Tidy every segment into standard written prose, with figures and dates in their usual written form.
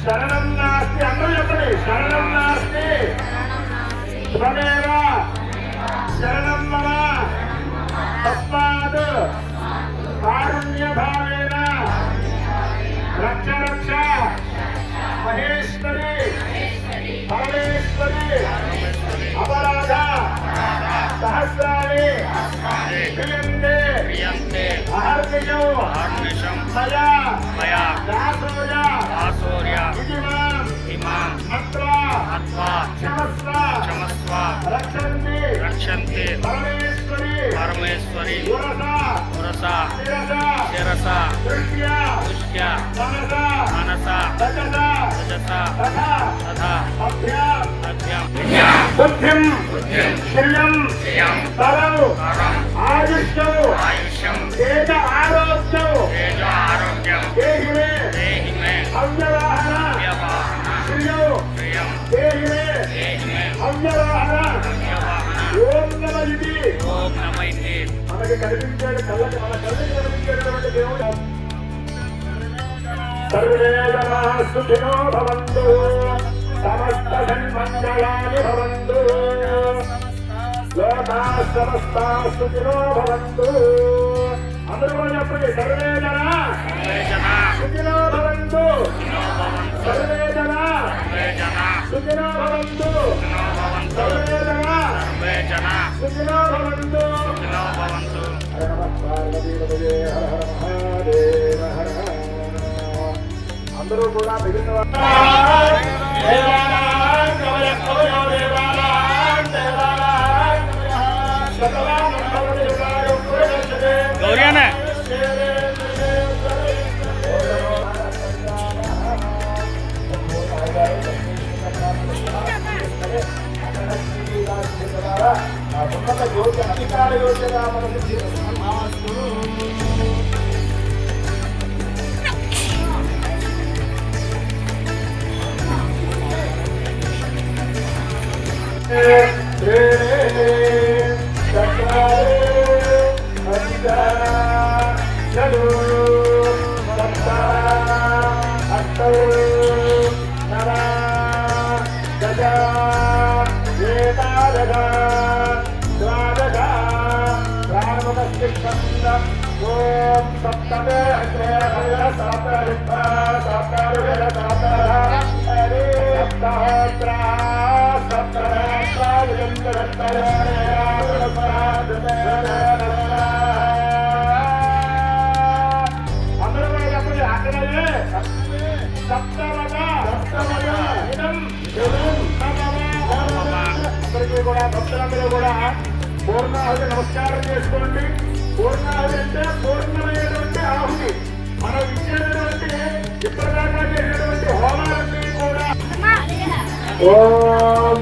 శరణం నాస్తి అందరూ చెప్పండి. శరణం నాస్తి త్వమేవ శరణం మమ తస్మాత్ కారుణ్య భావేన రక్ష రక్ష మహేశ్వరి పరమేశ్వరి అపరాధ సహస్రాణి క్రియంతే అహర్నిశం మయా దాసోర్య ఇమాం అత్వా క్షమస్వ రక్షంతి పరమేశ్వరి పురసా శిరసా దృష్ట్యా మనసా రజసా తథా బుద్ధిం శ్రియం తరం ఆయుష్యం తేజ ఆరోగ్యం దేహి మే అవ్యవహన శ్రియో దేహి మే అవ్యవహన ఓం నమ ఇది మనకి కనిపించేది కళ్ళకి మన కళ్ళకి కనిపించేటటువంటి దేవుడు. సర్వే జనాః సుఖినో భవంతు సమస్త సన్మంగళాని భవంతు లోకాః సమస్తాః సుఖినో భవంతు. అందరూ కూడా చెప్పండి. సర్వే జనాః సుఖినో భవంతు. సర్వే జనాః సుఖినో భవంతు. సర్వే జనాః సుఖినో భవంతు. హర పార్వతీ హర హర మహాదేవ హర హర. అందరూ కూడా మిగిలిన గౌరీనా ఉన్నత యోగ్య అధికార యోగ్యత మనకు అందరికీ కూడా భక్తులందరూ కూడా పూర్ణాహుతి నమస్కారం చేసుకోండి. పూర్ణాహుతి అంటే పూర్ణమైనటువంటి ఆహుతి. మనం ఇచ్చేటటువంటి ఇప్పటిదాకా చేసేటువంటి హోమాలన్నీ కూడా ఓం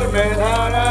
मेधाना